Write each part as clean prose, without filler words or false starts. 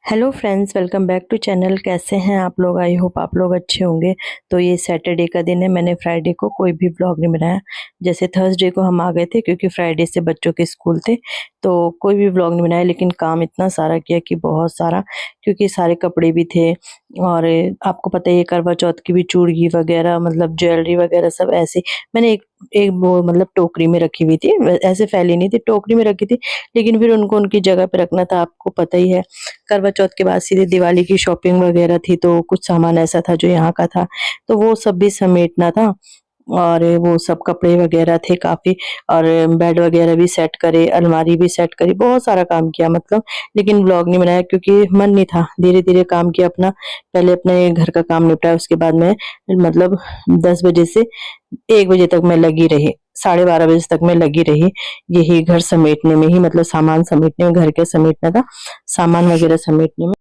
Hello friends, welcome back to channel. कैसे हैं आप लोग? आई होप आप लोग अच्छे होंगे। तो ये सैटरडे का दिन है। मैंने फ्राइडे को कोई भी व्लॉग नहीं बनाया। जैसे थर्सडे को हम आ गए थे क्योंकि फ्राइडे से बच्चों के स्कूल थे, तो कोई भी व्लॉग नहीं बनाया। लेकिन काम इतना सारा किया कि बहुत सारा, क्योंकि सारे कपड़े भी थे। और आपको पता है ये करवा चौथ की भी चूड़ी वगैरह, मतलब ज्वेलरी वगैरह सब ऐसे मैंने एक एक वो मतलब टोकरी में रखी हुई थी। ऐसे फैली नहीं थी, टोकरी में रखी थी। लेकिन फिर उनको उनकी जगह पे रखना था, आपको पता ही है। करवा चौथ के बाद सीधे दिवाली की शॉपिंग वगैरह थी, तो कुछ सामान ऐसा था जो यहाँ का था, तो वो सब भी समेटना था। और वो सब कपड़े वगैरह थे काफी। और बेड वगैरह भी सेट करे, अलमारी भी सेट करी, बहुत सारा काम किया मतलब। लेकिन व्लॉग नहीं बनाया क्योंकि मन नहीं था। धीरे धीरे काम किया अपना। पहले अपने घर का काम निपटाया, उसके बाद में मतलब 10 बजे से 1 बजे तक मैं लगी रही। 12:30 बजे तक मैं लगी रही, यही घर समेटने में ही, मतलब सामान समेटने में, घर के समेटना था, सामान वगैरह समेटने में।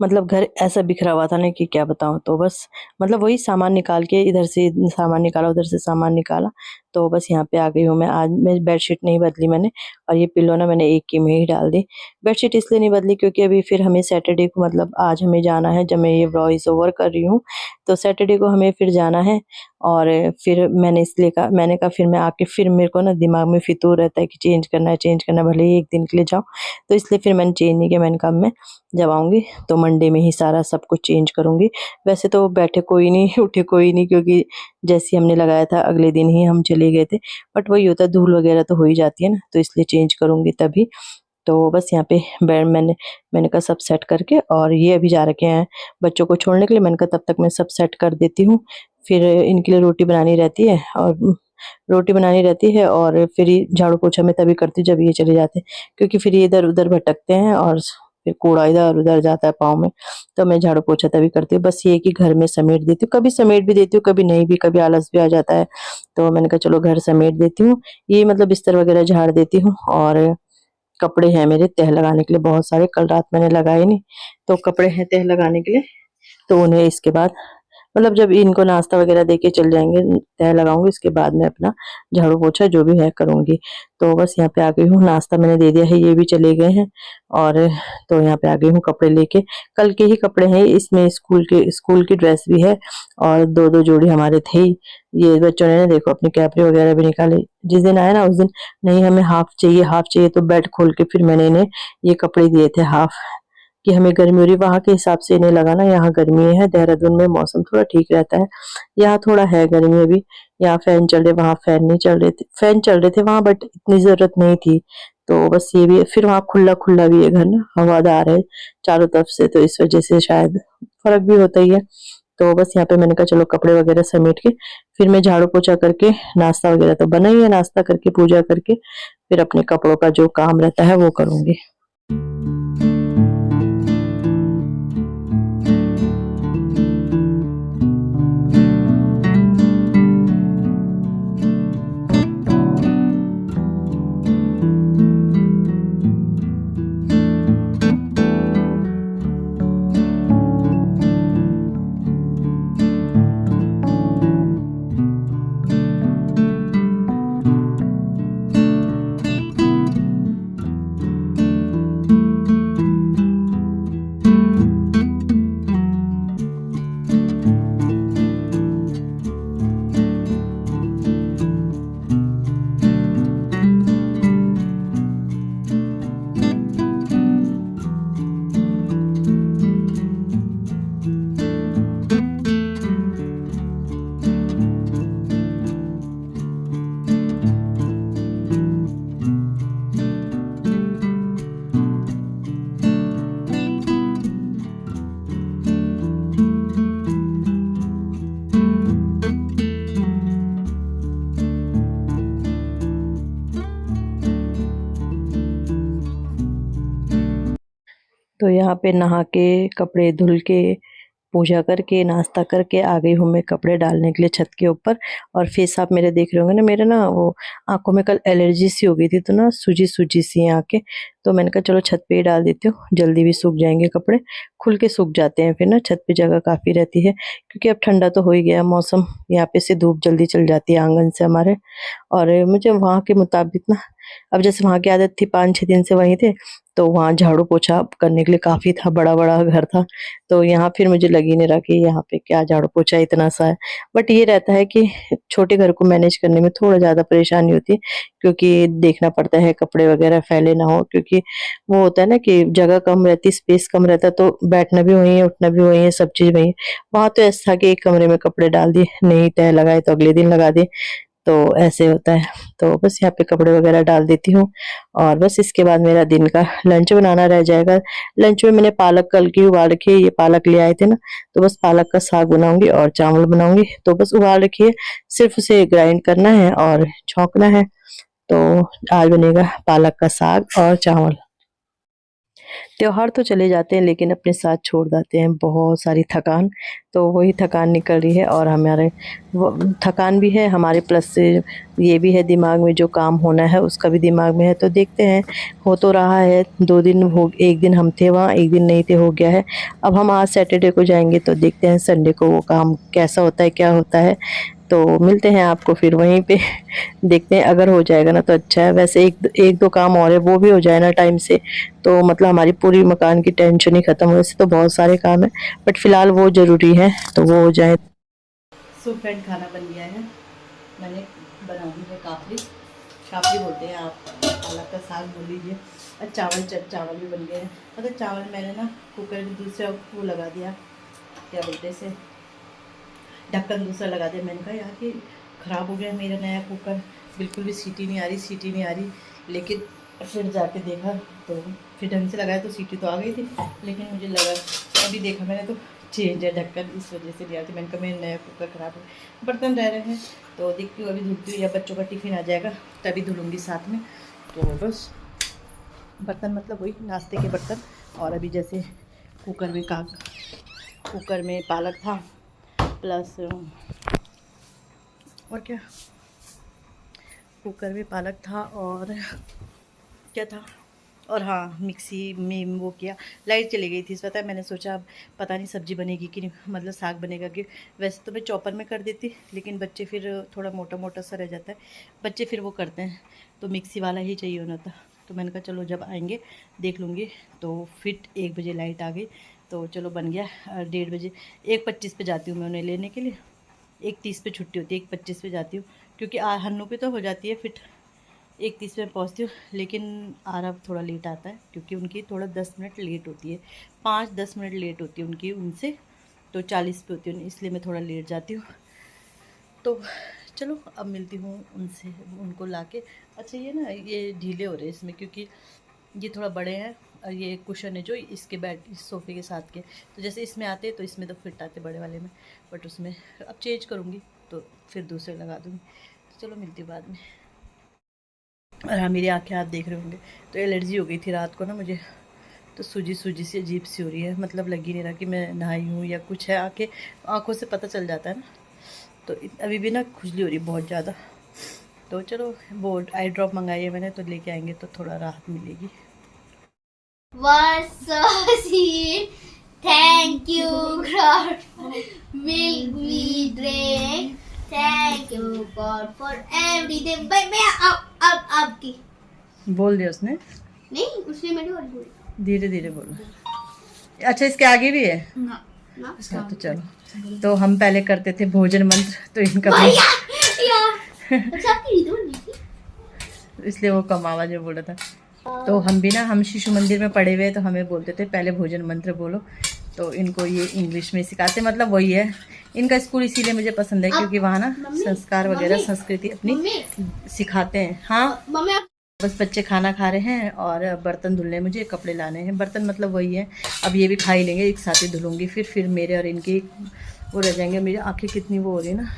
मतलब घर ऐसा बिखरा हुआ था ना कि क्या बताऊं। तो बस मतलब वही सामान निकाल के, इधर से सामान निकाला, उधर से सामान निकाला। तो बस यहाँ पे आ गई हूँ मैं। आज मैं बेडशीट नहीं बदली मैंने। और ये पिल्लो ना मैंने एक ही में ही डाल दी। बेडशीट इसलिए नहीं बदली क्योंकि अभी फिर हमें सैटरडे को, मतलब आज हमें जाना है, जब मैं ये वॉइस ओवर कर रही हूँ तो सैटरडे को हमें फिर जाना है। और फिर मैंने इसलिए कहा, मैंने कहा फिर मैं आके फिर मेरे को ना दिमाग में फितूर रहता है कि चेंज करना है, चेंज करना है, भले ही एक दिन के लिए जाओ। तो इसलिए फिर मैंने चेंज नहीं किया। मैंने कहा मैं जब आऊँगी तो मंडे में ही सारा सब कुछ चेंज करूँगी। वैसे तो बैठे कोई नहीं, उठे कोई नहीं, क्योंकि जैसे हमने लगाया था अगले दिन ही हम चले गए थे। बट वही होता है, धूल वगैरह तो हो ही जाती है ना, तो इसलिए चेंज करूँगी तभी। तो बस यहाँ पे बेड मैंने मैंने कहा सब सेट करके, और ये अभी जा रखे हैं बच्चों को छोड़ने के लिए। मैंने कहा तब तक मैं सब सेट कर देती हूँ। फिर इनके लिए रोटी बनानी रहती है, और रोटी बनानी रहती है, और फिर ये झाड़ू पोछा मैं तभी करती हूँ जब ये चले जाते हैं, क्योंकि फिर ये इधर उधर भटकते हैं और फिर कूड़ा इधर उधर जाता है पाँव में। तो मैं झाड़ू पोछा तभी करती हूँ। बस ये है कि घर में समेट देती हूँ, कभी समेट भी देती हूँ, कभी नहीं भी, कभी आलस भी आ जाता है। तो मैंने कहा चलो घर समेट देती हूँ। ये मतलब बिस्तर वगैरह झाड़ देती हूँ। और कपड़े हैं मेरे तह लगाने के लिए बहुत सारे, कल रात मैंने लगाए नहीं, तो कपड़े हैं तह लगाने के लिए। तो उन्हें इसके बाद, मतलब जब इनको नाश्ता वगैरह दे के चल जाएंगे, तय लगाऊंगी, इसके बाद में अपना झाड़ू पोछा जो भी है करूंगी। तो बस यहाँ पे आ गई हूँ, नाश्ता मैंने दे दिया है, ये भी चले गए हैं। और तो यहाँ पे आ गई हूँ कपड़े लेके। कल के ही कपड़े हैं, इसमें स्कूल की ड्रेस भी है, और दो दो जोड़ी हमारे थे ही। ये बच्चों ने ना देखो अपनी कैपरी वगैरह भी निकाली। जिस दिन आए ना उस दिन, नहीं हमें हाफ चाहिए, हाफ चाहिए, तो बेड खोल के फिर मैंने इन्हें ये कपड़े दिए थे हाफ, कि हमें गर्मी हो रही, वहां के हिसाब से इन्हें लगा ना यहाँ गर्मी है, देहरादून में मौसम थोड़ा ठीक रहता है, यहाँ थोड़ा है गर्मी अभी। यहाँ फैन चल रहे, वहां फैन नहीं चल रहे थे, फैन चल रहे थे वहां, बट इतनी जरूरत नहीं थी। तो बस ये भी, फिर वहां खुला खुला भी है घर ना, हवादार है चारों तरफ से, तो इस वजह से शायद फर्क भी होता ही है। तो बस यहाँ पे मैंने कहा चलो कपड़े वगैरह समेट के फिर मैं झाड़ू पोछा करके, नाश्ता वगैरह तो बना ही है, नाश्ता करके पूजा करके फिर अपने कपड़ों का जो काम रहता है वो करूंगी। तो यहाँ पे नहा के, कपड़े धुल के, पूजा करके, नाश्ता करके आ गई हूँ मैं कपड़े डालने के लिए छत के ऊपर। और फेस आप मेरे देख रहे होंगे ना, मेरे ना वो आंखों में कल एलर्जी सी हो गई थी, तो ना सूजी सूजी सी हैं आंखें। तो मैंने कहा चलो छत पे ही डाल देती हूँ, जल्दी भी सूख जाएंगे कपड़े, खुल के सूख जाते हैं फिर ना, छत पे जगह काफ़ी रहती है, क्योंकि अब ठंडा तो हो ही गया मौसम। यहाँ पे से धूप जल्दी चल जाती है आंगन से हमारे। और मुझे वहाँ के मुताबिक ना अब जैसे वहाँ की आदत थी 5-6 दिन से वहीं थे, तो वहाँ झाड़ू पोछा करने के लिए काफ़ी था, बड़ा-बड़ा घर था। तो यहाँ फिर मुझे लग ही नहीं रहा कि यहाँ पे क्या झाड़ू पोछा इतना सा है। बट ये रहता है कि छोटे घर को मैनेज करने में थोड़ा ज़्यादा परेशानी होती है, क्योंकि देखना पड़ता है कपड़े वगैरह फैले ना हो, क्योंकि वो होता है ना कि जगह कम रहती, स्पेस कम रहता है, तो बैठना भी वहीं है, उठना भी वहीं है, सब चीज़ वहीं है। वहाँ तो ऐसा था कि एक कमरे में कपड़े डाल दिए, नहीं तह लगाए तो अगले दिन लगा दिए, तो ऐसे होता है। तो बस यहाँ पे कपड़े वगैरह डाल देती हूँ और बस इसके बाद मेरा दिन का लंच बनाना रह जाएगा। लंच में मैंने पालक कल की उबाल रखी है, ये पालक ले आए थे ना, तो बस पालक का साग बनाऊंगी और चावल बनाऊंगी। तो बस उबाल रखी है, सिर्फ उसे ग्राइंड करना है और छौंकना है। तो आज बनेगा पालक का साग और चावल। त्योहार तो चले जाते हैं लेकिन अपने साथ छोड़ जाते हैं बहुत सारी थकान। तो वही थकान निकल रही है और हमारे वो थकान भी है हमारे, प्लस से ये भी है दिमाग में जो काम होना है उसका भी दिमाग में है। तो देखते हैं, हो तो रहा है। 2 दिन हो, 1 दिन हम थे वहाँ, 1 दिन नहीं थे, हो गया है। अब हम आज सैटरडे को जाएंगे तो देखते हैं संडे को वो काम कैसा होता है, क्या होता है। तो मिलते हैं आपको फिर वहीं पे। देखते हैं, अगर हो जाएगा ना तो अच्छा है। वैसे एक दो काम और है, वो भी हो जाए ना टाइम से, तो मतलब हमारी पूरी मकान की टेंशन ही खत्म। वैसे तो बहुत सारे काम है बट फिलहाल वो जरूरी है, तो वो हो जाए। सो फ्रेंड, खाना बन गया है, मैंने बना दी है काफली। काफली बोलते हैं आप, पालक का साग बोल लीजिए। और चावल भी बन गए हैं। मतलब चावल मैंने ना कुकर में दूसरा वो लगा दिया, क्या बोलते हैं इसे, ढक्कन दूसरा लगा दिया। मैंने कहा यार कि ख़राब हो गया मेरा नया कुकर, बिल्कुल भी सीटी नहीं आ रही। लेकिन फिर जाके देखा तो फिर ढंग से लगाया तो सीटी तो आ गई थी, लेकिन मुझे लगा, अभी देखा मैंने तो चेंज है ढक्कन, इस वजह से लिया थी। मैंने कहा मेरा नया कुकर ख़राब है। बर्तन रह रहे हैं तो देखती हूँ, अभी धुलती हूँ या बच्चों का टिफ़िन आ जाएगा तभी धुलूँगी साथ में। तो बस बर्तन मतलब वही नाश्ते के बर्तन। और अभी जैसे कुकर में पालक था, प्लस और क्या, कुकर में पालक था और क्या था, और हाँ मिक्सी में वो किया। लाइट चली गई थी इस पता है, मैंने सोचा अब पता नहीं सब्ज़ी बनेगी कि नहीं, मतलब साग बनेगा कि। वैसे तो मैं चॉपर में कर देती, लेकिन बच्चे फिर थोड़ा मोटा मोटा सा रह जाता है, बच्चे फिर वो करते हैं, तो मिक्सी वाला ही चाहिए होना था। तो मैंने कहा चलो जब आएंगे देख लूँगी। तो फिर 1 बजे लाइट आ गई, तो चलो बन गया। 1:30 बजे, 1:25 पे जाती हूँ मैं उन्हें लेने के लिए। 1:30 पे छुट्टी होती है, 1:25 पे जाती हूँ, क्योंकि हन्नू पे तो हो जाती है फिट। 1:30 पे पहुँचती हूँ, लेकिन आरव थोड़ा लेट आता है, क्योंकि उनकी थोड़ा 10 मिनट लेट होती है, 5-10 मिनट लेट होती है उनकी उनसे। तो 40 पे होती है, इसलिए मैं थोड़ा लेट जाती हूँ। तो चलो अब मिलती हूँ उनसे, उनको लाके। अच्छा ये ना, ये ढीले हो रहे हैं इसमें, क्योंकि ये थोड़ा बड़े हैं और ये कुशन है जो इसके इस सोफ़े के साथ के, तो जैसे इसमें आते तो इसमें तो फिट आते बड़े वाले में, बट उसमें अब चेंज करूँगी तो फिर दूसरे लगा दूँगी। तो चलो मिलती हूँ बाद में। और हाँ, मेरी आँखें आप देख रहे होंगे, तो एलर्जी हो गई थी रात को ना मुझे, तो सूजी सी अजीब सी हो रही है, मतलब लग ही नहीं रहा कि मैं नहाई हूँ या कुछ है। आँखों से पता चल जाता है ना। तो अभी भी ना खुजली हो रही है बहुत ज़्यादा। तो चलो वो आई ड्रॉप मंगाई है मैंने, तो लेके आएंगे तो थोड़ा राहत मिलेगी। Thank you, God, for make me drink. Thank you, God, for everything. मैं अब आपकी बोल दिया उसने? नहीं, उसने मेरी और बोली। धीरे धीरे बोलो। अच्छा, इसके आगे भी है ना ना। अच्छा, तो चलो। तो हम पहले करते थे भोजन मंत्र, तो इनका इसलिए वो कमावा जो बोला था। तो हम भी ना, हम शिशु मंदिर में पढ़े हुए, तो हमें बोलते थे पहले भोजन मंत्र बोलो। तो इनको ये इंग्लिश में सिखाते, मतलब वही है इनका स्कूल, इसीलिए मुझे पसंद है, क्योंकि वहाँ ना संस्कार वगैरह संस्कृति अपनी सिखाते हैं। हाँ बस बच्चे खाना खा रहे हैं और बर्तन धुलने, मुझे कपड़े लाने हैं। बर्तन मतलब वही है, अब ये भी खा ही लेंगे, एक साथ ही धुलूँगी। फिर मेरे और इनकी वो रह जाएंगे। मेरी आँखें कितनी वो हो रही है ना,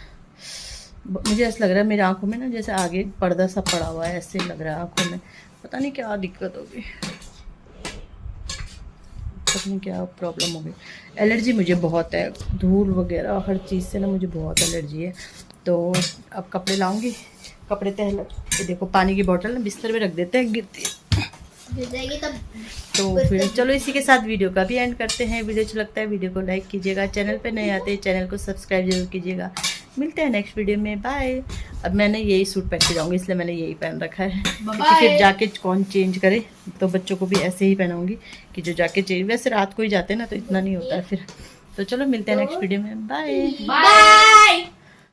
मुझे ऐसा लग रहा है मेरी आँखों में ना जैसे आगे पर्दा सा पड़ा हुआ है, ऐसे लग रहा है आँखों में। पता नहीं क्या दिक्कत होगी, पता नहीं क्या प्रॉब्लम होगी। एलर्जी मुझे बहुत है, धूल वगैरह हर चीज़ से ना मुझे बहुत एलर्जी है। तो अब कपड़े लाऊंगी, कपड़े तह ये देखो, पानी की बोतल बिस्तर में रख देते हैं, गिरती है तब। तो फिर चलो इसी के साथ वीडियो का भी एंड करते हैं। वीडियो अच्छा लगता है वीडियो को लाइक कीजिएगा, चैनल पे नए आते हैं चैनल को सब्सक्राइब जरूर कीजिएगा। मिलते हैं नेक्स्ट वीडियो में, बाय। अब मैंने यही सूट पहन के जाऊँगी, इसलिए मैंने यही पहन रखा है, क्योंकि फिर जाके कौन चेंज करे, तो बच्चों को भी ऐसे ही पहनाऊँगी कि जो जाके चेंज, वैसे रात को ही जाते हैं ना तो इतना नहीं होता है फिर। तो चलो मिलते हैं नेक्स्ट वीडियो में, बाय। बाय।